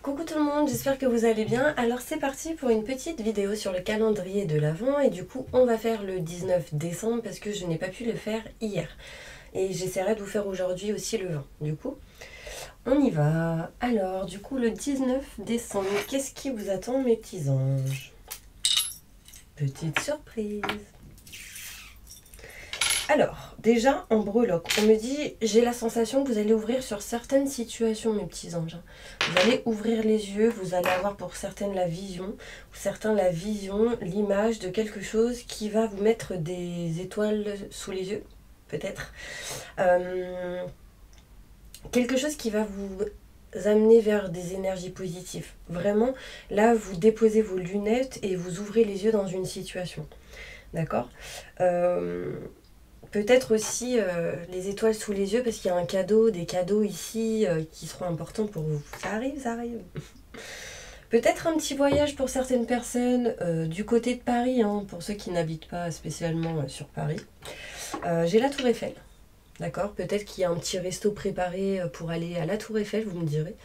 Coucou tout le monde, j'espère que vous allez bien. Alors c'est parti pour une petite vidéo sur le calendrier de l'Avent et du coup on va faire le 19 décembre parce que je n'ai pas pu le faire hier. Et j'essaierai de vous faire aujourd'hui aussi le 20. Du coup, on y va. Alors du coup le 19 décembre, qu'est-ce qui vous attend mes petits anges? Petite surprise. Alors, déjà en breloque, on me dit, j'ai la sensation que vous allez ouvrir sur certaines situations, mes petits anges. Vous allez ouvrir les yeux, vous allez avoir pour certaines la vision, ou certains la vision, l'image de quelque chose qui va vous mettre des étoiles sous les yeux, peut-être. Quelque chose qui va vous amener vers des énergies positives. Vraiment, là, vous déposez vos lunettes et vous ouvrez les yeux dans une situation. D'accord ? Peut-être aussi les étoiles sous les yeux parce qu'il y a un cadeau, des cadeaux ici qui seront importants pour vous. Ça arrive, ça arrive. Peut-être un petit voyage pour certaines personnes du côté de Paris, hein, pour ceux qui n'habitent pas spécialement sur Paris. J'ai la Tour Eiffel, d'accord ? Peut-être qu'il y a un petit resto préparé pour aller à la Tour Eiffel, vous me direz.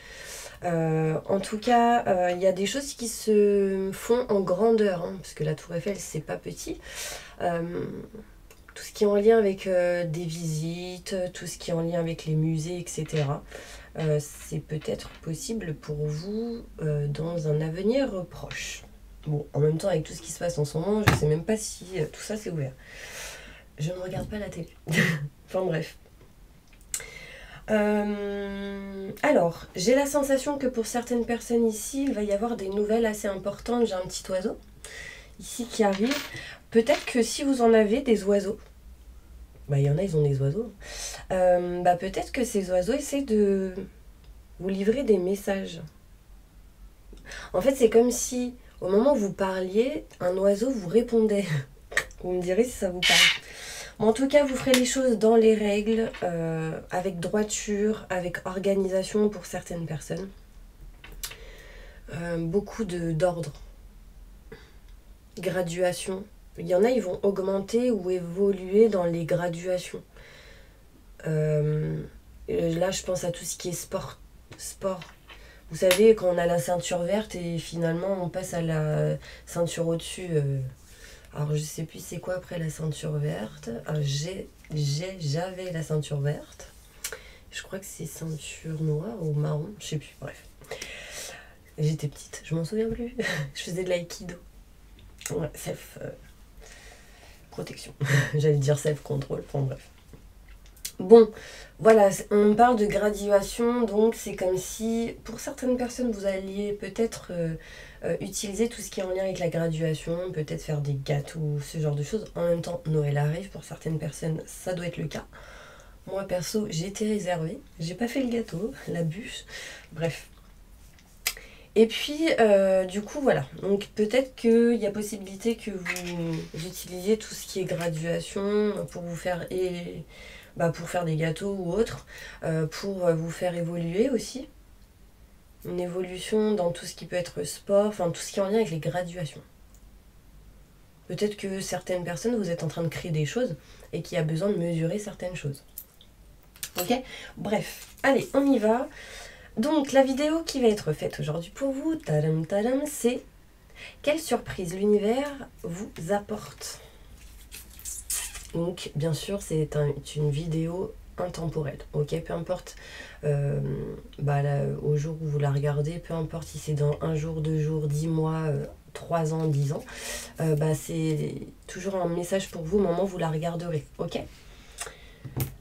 En tout cas, il y a des choses qui se font en grandeur, hein, parce que la Tour Eiffel, c'est pas petit. Tout ce qui est en lien avec des visites, tout ce qui est en lien avec les musées, etc. C'est peut-être possible pour vous dans un avenir proche. Bon, en même temps, avec tout ce qui se passe en ce moment, je ne sais même pas si tout ça c'est ouvert. Je ne regarde pas la télé. Enfin bref. Alors, j'ai la sensation que pour certaines personnes ici, il va y avoir des nouvelles assez importantes. J'ai un petit oiseau ici qui arrive. Peut-être que si vous en avez des oiseaux, il y en a, ils ont des oiseaux. Peut-être que ces oiseaux essaient de vous livrer des messages. En fait, c'est comme si, au moment où vous parliez, un oiseau vous répondait. Vous me direz si ça vous parle. En tout cas, vous ferez les choses dans les règles, avec droiture, avec organisation pour certaines personnes. Beaucoup d'ordre. Graduation. Il y en a, ils vont augmenter ou évoluer dans les graduations. Là, je pense à tout ce qui est sport. Vous savez, quand on a la ceinture verte et finalement on passe à la ceinture au-dessus. Alors, je sais plus c'est quoi après la ceinture verte. J'avais la ceinture verte. Je crois que c'est ceinture noire ou marron. Je sais plus, bref. J'étais petite, je m'en souviens plus. Je faisais de l'aïkido. Ouais, self protection. J'allais dire self control, enfin bref. Bon, voilà, on parle de graduation, donc c'est comme si, pour certaines personnes, vous alliez peut-être utiliser tout ce qui est en lien avec la graduation, peut-être faire des gâteaux, ce genre de choses. En même temps, Noël arrive, pour certaines personnes, ça doit être le cas. Moi, perso, j'ai été réservée, j'ai pas fait le gâteau, la bûche, bref. Et puis, du coup, voilà. Donc, peut-être qu'il y a possibilité que vous utilisiez tout ce qui est graduation pour vous faire... pour faire des gâteaux ou autre, pour vous faire évoluer aussi. Une évolution dans tout ce qui peut être sport, enfin tout ce qui est en lien avec les graduations. Peut-être que certaines personnes, vous êtes en train de créer des choses et qu'il y a besoin de mesurer certaines choses. Ok ? Bref, allez, on y va. Donc, la vidéo qui va être faite aujourd'hui pour vous, tadam, tadam, c'est quelle surprise l'univers vous apporte. Donc, bien sûr, c'est une vidéo intemporelle, ok ? Peu importe au jour où vous la regardez, peu importe si c'est dans 1 jour, 2 jours, 10 mois, 3 ans, 10 ans, c'est toujours un message pour vous au moment où vous la regarderez, ok ?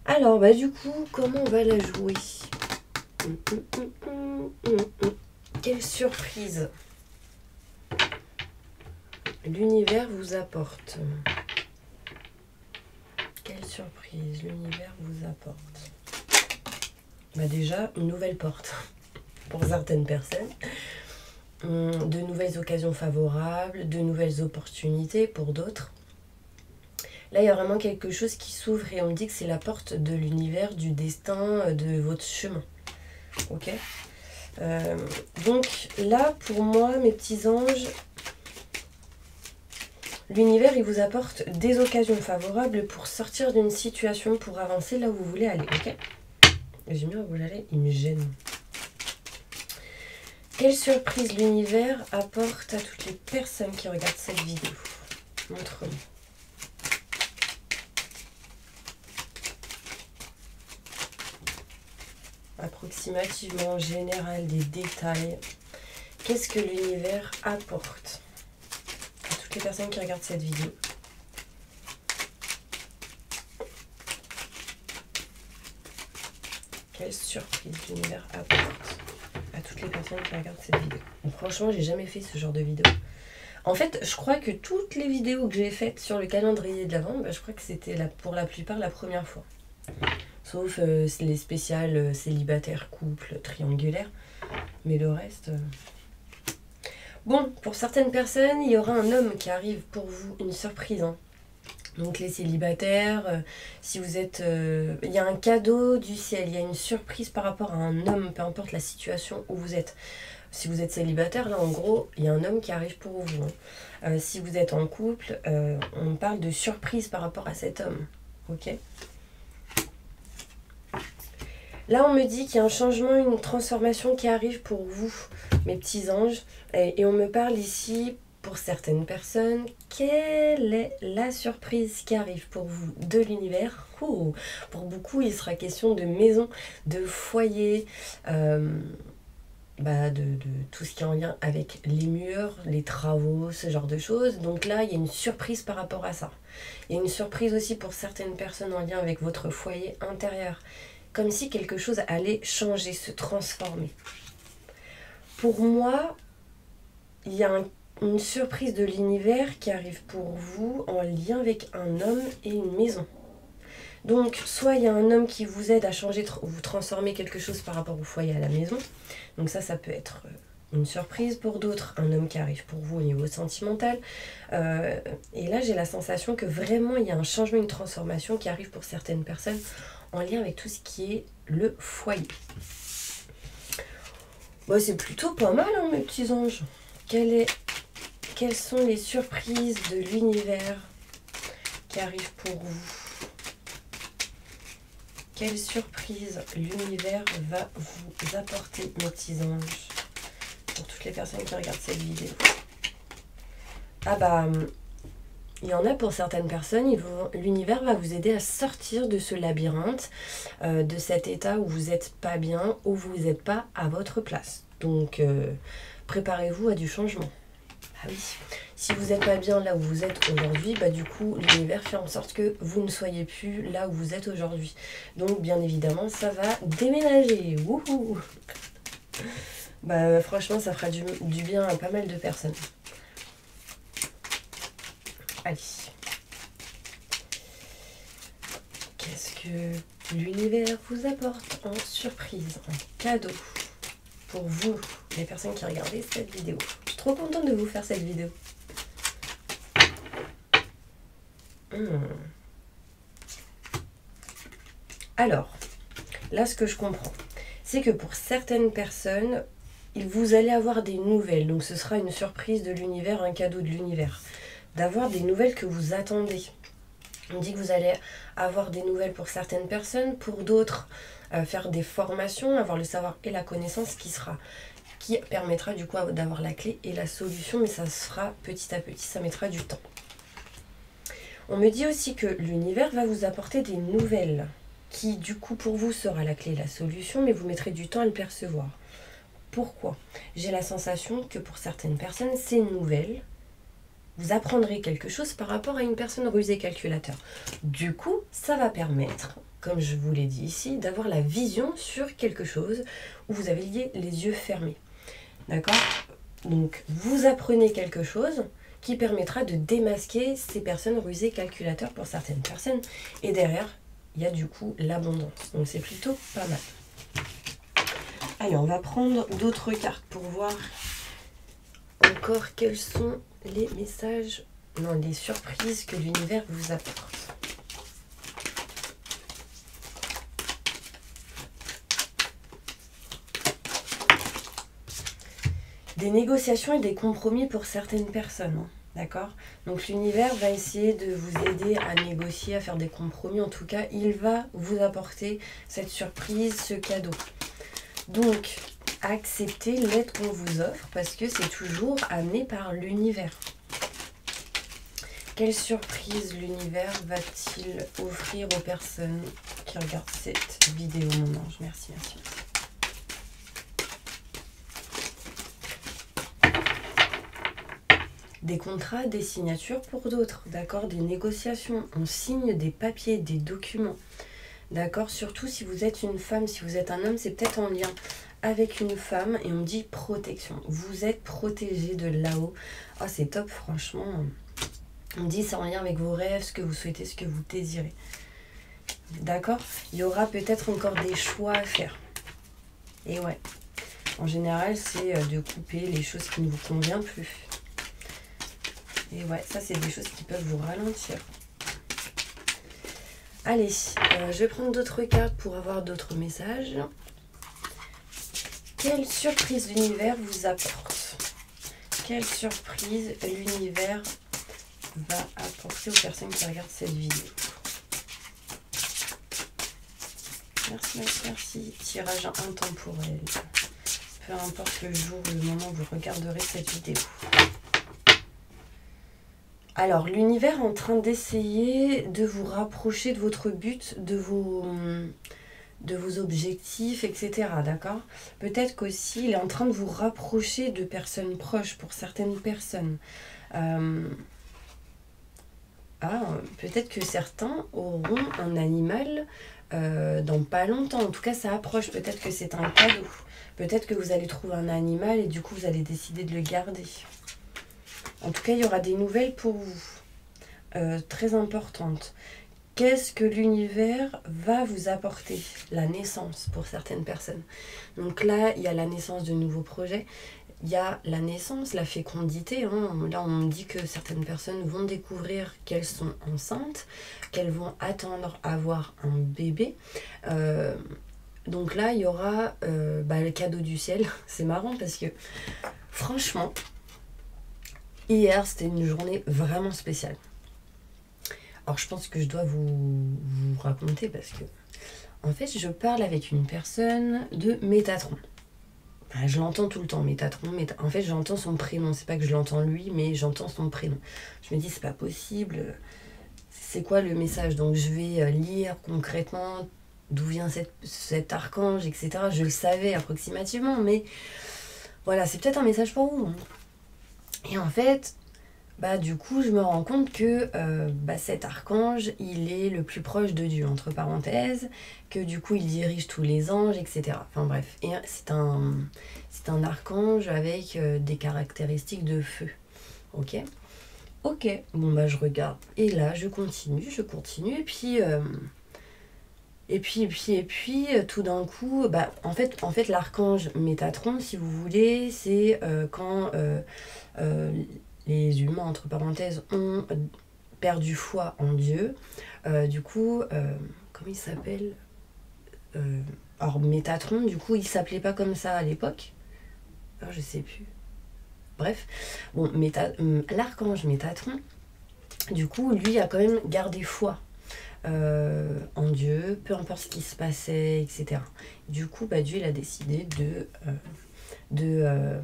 Alors, du coup, comment on va la jouer ? Quelle surprise l'univers vous apporte. Quelle surprise l'univers vous apporte. Déjà, une nouvelle porte pour certaines personnes. De nouvelles occasions favorables, de nouvelles opportunités pour d'autres. Là, il y a vraiment quelque chose qui s'ouvre et on me dit que c'est la porte de l'univers, du destin, de votre chemin. Ok ? Donc là, pour moi, mes petits anges, l'univers, il vous apporte des occasions favorables pour sortir d'une situation, pour avancer là où vous voulez aller, ok ? J'ai mis où vous allez, il me gêne. Quelle surprise l'univers apporte à toutes les personnes qui regardent cette vidéo? Montre-moi. Approximativement, en général, des détails. Qu'est-ce que l'univers apporte à toutes les personnes qui regardent cette vidéo? Quelle surprise l'univers apporte à toutes les personnes qui regardent cette vidéo? Donc, franchement, j'ai jamais fait ce genre de vidéo. En fait, je crois que toutes les vidéos que j'ai faites sur le calendrier de l'Avent, je crois que c'était pour la plupart la première fois. Sauf les spéciales célibataires, couples, triangulaires. Mais le reste... Bon, pour certaines personnes, il y aura un homme qui arrive pour vous, une surprise. Hein. Donc les célibataires, si vous êtes... il y a un cadeau du ciel, il y a une surprise par rapport à un homme, peu importe la situation où vous êtes. Si vous êtes célibataire, là en gros, il y a un homme qui arrive pour vous. Hein. Si vous êtes en couple, on parle de surprise par rapport à cet homme. Ok ? Là, on me dit qu'il y a un changement, une transformation qui arrive pour vous, mes petits anges. Et on me parle ici, pour certaines personnes, quelle est la surprise qui arrive pour vous de l'univers? Pour beaucoup, il sera question de maison, de foyer, de tout ce qui est en lien avec les murs, les travaux, ce genre de choses. Donc là, il y a une surprise par rapport à ça. Il y a une surprise aussi pour certaines personnes en lien avec votre foyer intérieur. Comme si quelque chose allait changer, se transformer. Pour moi, il y a une surprise de l'univers qui arrive pour vous en lien avec un homme et une maison. Donc, soit il y a un homme qui vous aide à changer, vous transformer quelque chose par rapport au foyer à la maison. Donc ça peut être une surprise pour d'autres, un homme qui arrive pour vous au niveau sentimental. Et là, j'ai la sensation que vraiment, il y a un changement, une transformation qui arrive pour certaines personnes en lien avec tout ce qui est le foyer. Bon, c'est plutôt pas mal, hein, mes petits anges. Quelles sont les surprises de l'univers qui arrivent pour vous? Quelle surprise l'univers va vous apporter, mes petits anges, pour toutes les personnes qui regardent cette vidéo? Il y en a pour certaines personnes, l'univers va vous aider à sortir de ce labyrinthe, de cet état où vous n'êtes pas bien, où vous n'êtes pas à votre place. Donc, préparez-vous à du changement. Ah oui, si vous n'êtes pas bien là où vous êtes aujourd'hui, du coup, l'univers fait en sorte que vous ne soyez plus là où vous êtes aujourd'hui. Donc, bien évidemment, ça va déménager. Wouhou! Franchement, ça fera du bien à pas mal de personnes. Allez. Qu'est-ce que l'univers vous apporte en surprise, en cadeau pour vous, les personnes qui regardez cette vidéo? Je suis trop contente de vous faire cette vidéo. Alors, là, ce que je comprends, c'est que pour certaines personnes, vous allez avoir des nouvelles. Donc, ce sera une surprise de l'univers, un cadeau de l'univers. D'avoir des nouvelles que vous attendez. On dit que vous allez avoir des nouvelles pour certaines personnes, pour d'autres, faire des formations, avoir le savoir et la connaissance qui permettra du coup d'avoir la clé et la solution, mais ça se fera petit à petit, ça mettra du temps. On me dit aussi que l'univers va vous apporter des nouvelles, qui du coup pour vous sera la clé et la solution, mais vous mettrez du temps à le percevoir. Pourquoi? J'ai la sensation que pour certaines personnes, ces nouvelles, vous apprendrez quelque chose par rapport à une personne rusée calculateur. Du coup, ça va permettre, comme je vous l'ai dit ici, d'avoir la vision sur quelque chose où vous avez les yeux fermés. D'accord? Donc, vous apprenez quelque chose qui permettra de démasquer ces personnes rusées calculateurs pour certaines personnes. Et derrière, il y a du coup l'abondance. Donc, c'est plutôt pas mal. Allez, on va prendre d'autres cartes pour voir encore quels sont les messages, les surprises que l'univers vous apporte. Des négociations et des compromis pour certaines personnes, d'accord? Donc l'univers va essayer de vous aider à négocier, à faire des compromis. En tout cas, il va vous apporter cette surprise, ce cadeau. Donc, accepter l'aide qu'on vous offre parce que c'est toujours amené par l'univers. Quelle surprise l'univers va-t-il offrir aux personnes qui regardent cette vidéo, mon ange? Merci, merci. Des contrats, des signatures pour d'autres, d'accord? Des négociations, on signe des papiers, des documents, d'accord? Surtout si vous êtes une femme, si vous êtes un homme, c'est peut-être en lien avec une femme et on dit protection. Vous êtes protégé de là-haut. Ah, c'est top, franchement. On dit c'est en lien avec vos rêves, ce que vous souhaitez, ce que vous désirez. D'accord? Il y aura peut-être encore des choix à faire. Et ouais, en général, c'est de couper les choses qui ne vous conviennent plus. Et ouais, ça, c'est des choses qui peuvent vous ralentir. Allez, je vais prendre d'autres cartes pour avoir d'autres messages. Quelle surprise l'univers vous apporte? Quelle surprise l'univers va apporter aux personnes qui regardent cette vidéo? Merci, merci, merci. Tirage intemporel. Peu importe le jour, le moment où vous regarderez cette vidéo. Alors, l'univers est en train d'essayer de vous rapprocher de votre but, de vos objectifs, etc. D'accord? Peut-être qu'aussi, il est en train de vous rapprocher de personnes proches pour certaines personnes. Peut-être que certains auront un animal dans pas longtemps. En tout cas, ça approche. Peut-être que c'est un cadeau. Peut-être que vous allez trouver un animal et du coup, vous allez décider de le garder. En tout cas, il y aura des nouvelles pour vous. Très importantes. Qu'est-ce que l'univers va vous apporter? La naissance pour certaines personnes. Donc là, il y a la naissance de nouveaux projets. Il y a la naissance, la fécondité. Là, on me dit que certaines personnes vont découvrir qu'elles sont enceintes, qu'elles vont attendre à avoir un bébé. Donc là, il y aura le cadeau du ciel. C'est marrant parce que, franchement, hier, c'était une journée vraiment spéciale. Alors, je pense que je dois vous raconter parce que, en fait, je parle avec une personne de Métatron. Je l'entends tout le temps, Métatron. En fait, j'entends son prénom. C'est pas que je l'entends lui, mais j'entends son prénom. Je me dis, c'est pas possible. C'est quoi le message? Donc, je vais lire concrètement d'où vient cet archange, etc. Je le savais approximativement, mais voilà, c'est peut-être un message pour vous. Et en fait, du coup, je me rends compte que cet archange, il est le plus proche de Dieu, entre parenthèses, que du coup, il dirige tous les anges, etc. Enfin bref, et c'est un archange avec des caractéristiques de feu. Ok. Bon, je regarde. Et là, je continue, et puis, tout d'un coup, en fait l'archange Métatron, si vous voulez, c'est quand les humains, entre parenthèses, ont perdu foi en Dieu. Du coup, comment il s'appelle? Alors, Métatron, du coup, il s'appelait pas comme ça à l'époque. Alors, je sais plus. Bref, bon, l'archange Métatron, du coup, lui a quand même gardé foi en Dieu, peu importe ce qui se passait, etc. Du coup, Dieu, il a décidé le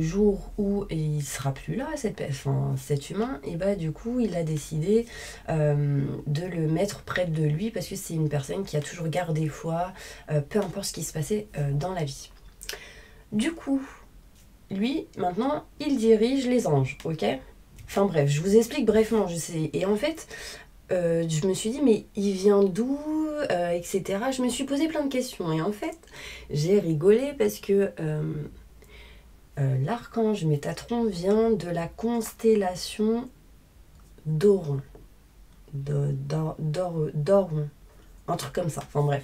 jour où il sera plus là, cet humain, et du coup, il a décidé de le mettre près de lui parce que c'est une personne qui a toujours gardé foi, peu importe ce qui se passait dans la vie. Du coup, lui, maintenant, il dirige les anges, ok? Enfin bref, je vous explique brièvement, je sais. Et en fait, je me suis dit, mais il vient d'où, etc. Je me suis posé plein de questions. Et en fait, j'ai rigolé parce que l'archange Métatron vient de la constellation d'Oron. d'Oron. Un truc comme ça. Enfin bref.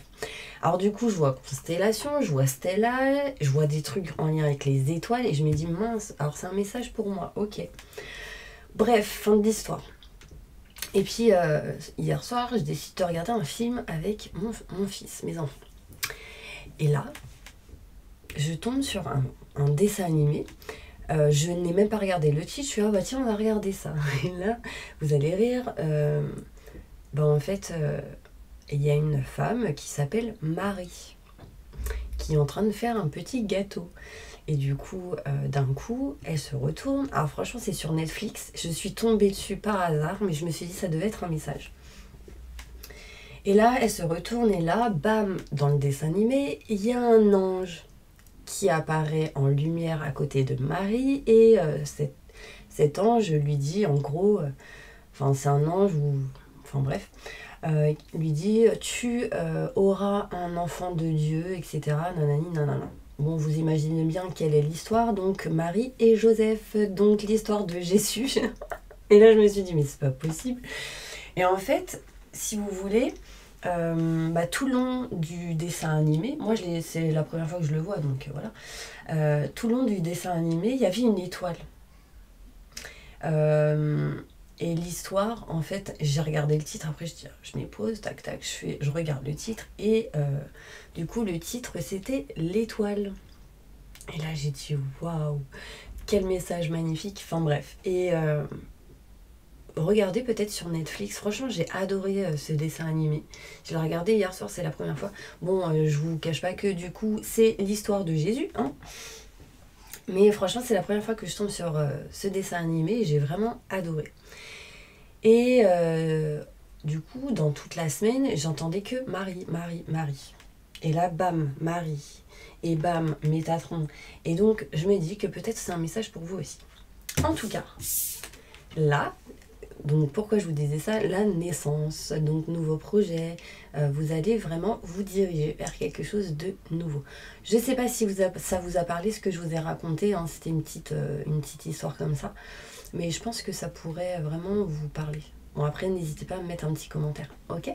Alors du coup, je vois constellation, je vois Stella, je vois des trucs en lien avec les étoiles. Et je me dis, mince, alors c'est un message pour moi. Ok. Bref, fin de l'histoire. Et puis, hier soir, je décide de regarder un film avec mon fils, mes enfants. Et là, je tombe sur un dessin animé. Je n'ai même pas regardé le titre. Je suis tiens, on va regarder ça. Et là, vous allez rire. En fait, il y a une femme qui s'appelle Marie, qui qui est en train de faire un petit gâteau. Et du coup, d'un coup, elle se retourne. Alors franchement, c'est sur Netflix. Je suis tombée dessus par hasard, mais je me suis dit ça devait être un message. Et là, elle se retourne et là, bam, dans le dessin animé, il y a un ange qui apparaît en lumière à côté de Marie. Et cet ange lui dit, en gros, c'est un ange ou... Enfin bref, lui dit, tu auras un enfant de Dieu, etc. Nanani, nanana. Bon, vous imaginez bien quelle est l'histoire, donc Marie et Joseph, donc l'histoire de Jésus. Et là, je me suis dit, mais c'est pas possible. Et en fait, si vous voulez, tout le long du dessin animé, moi c'est la première fois que je le vois, donc voilà. Tout le long du dessin animé, il y avait une étoile. Et l'histoire, en fait, j'ai regardé le titre, après je m'y pose, tac tac, je regarde le titre, et du coup le titre c'était l'étoile. Et là j'ai dit waouh, quel message magnifique, enfin bref. Et regardez peut-être sur Netflix, franchement j'ai adoré ce dessin animé. Je l'ai regardé hier soir, c'est la première fois. Bon, je vous cache pas que du coup c'est l'histoire de Jésus, hein. Mais franchement c'est la première fois que je tombe sur ce dessin animé et j'ai vraiment adoré. Et du coup, dans toute la semaine, j'entendais que Marie, Marie, Marie. Et là, bam, Marie. Et bam, Métatron. Et donc, je me dis que peut-être c'est un message pour vous aussi. En tout cas, là, donc pourquoi je vous disais ça, la naissance, donc nouveau projet, vous allez vraiment vous diriger vers quelque chose de nouveau. Je ne sais pas si ça vous a parlé, ce que je vous ai raconté, hein, c'était une petite histoire comme ça. Mais je pense que ça pourrait vraiment vous parler. Bon, après, n'hésitez pas à me mettre un petit commentaire, ok?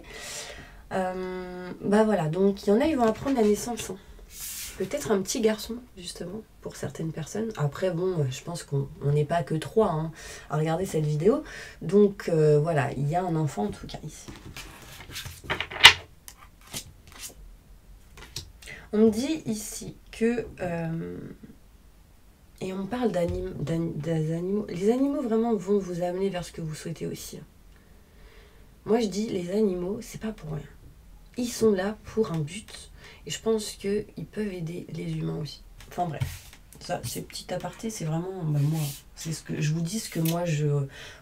Voilà, donc il y en a, ils vont apprendre la naissance. Hein. Peut-être un petit garçon, justement, pour certaines personnes. Après, bon, je pense qu'on n'est pas que 3 hein, à regarder cette vidéo. Donc, voilà, il y a un enfant, en tout cas, ici. On me dit ici que... et on parle des animaux. Les animaux vraiment vont vous amener vers ce que vous souhaitez aussi. Moi je dis les animaux, c'est pas pour rien. Ils sont là pour un but. Et je pense qu'ils peuvent aider les humains aussi. Enfin bref. Ça, c'est petit aparté, c'est vraiment moi. C'est ce que je vous dis, ce que moi je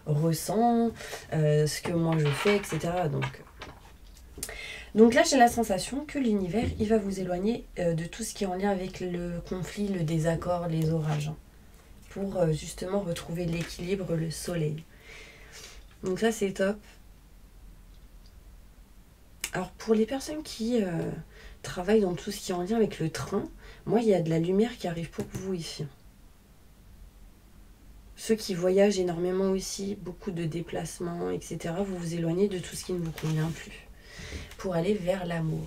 ressens, ce que moi je fais, etc. Donc là, j'ai la sensation que l'univers, il va vous éloigner de tout ce qui est en lien avec le conflit, le désaccord, les orages. Hein, pour justement retrouver l'équilibre, le soleil. Donc ça, c'est top. Alors, pour les personnes qui travaillent dans tout ce qui est en lien avec le train, moi, il y a de la lumière qui arrive pour vous ici. Ceux qui voyagent énormément aussi, beaucoup de déplacements, etc., vous vous éloignez de tout ce qui ne vous convient plus. Pour aller vers l'amour.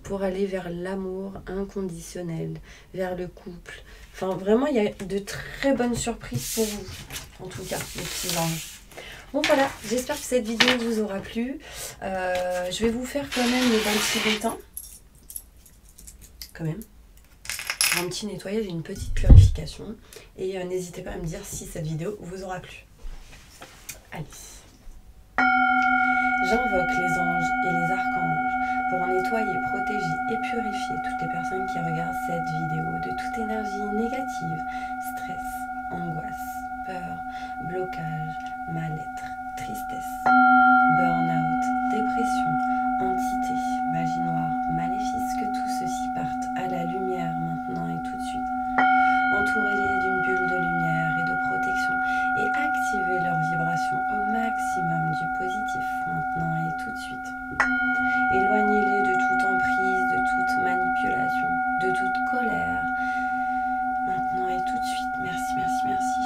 Pour aller vers l'amour inconditionnel, vers le couple. Enfin, vraiment, il y a de très bonnes surprises pour vous, en tout cas, les petits anges. Bon, voilà, j'espère que cette vidéo vous aura plu. Je vais vous faire quand même les 26 Tibétains. Quand même. Un petit nettoyage et une petite purification. Et n'hésitez pas à me dire si cette vidéo vous aura plu. Allez. J'invoque les anges et les archanges pour nettoyer, protéger et purifier toutes les personnes qui regardent cette vidéo de toute énergie négative, stress, angoisse, peur, blocage, mal-être, tristesse, burn-out, dépression, entité, magie noire, maléfice, que tout ceci parte à la lumière maintenant et tout de suite. Entourez-les d'une bulle de lumière et de protection et activez leur vibration au maximum du positif maintenant et tout de suite. Éloignez-les de toute emprise, de toute manipulation, de toute colère. Maintenant et tout de suite. Merci, merci, merci.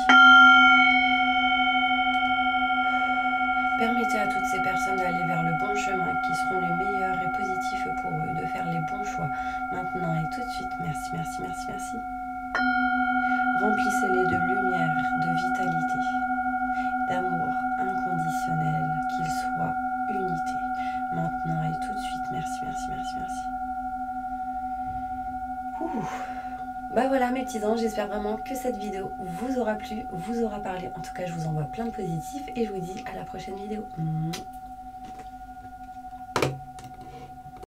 Permettez à toutes ces personnes d'aller vers le bon chemin qui seront les meilleurs et positifs pour eux, de faire les bons choix maintenant et tout de suite. Merci, merci, merci, merci. Remplissez-les de lumière, de vitalité, d'amour inconditionnel, qu'ils soient unité maintenant et tout de suite. Merci, merci, merci, merci. Ouh. Voilà mes petits anges, j'espère vraiment que cette vidéo vous aura plu, vous aura parlé. En tout cas, je vous envoie plein de positifs et je vous dis à la prochaine vidéo.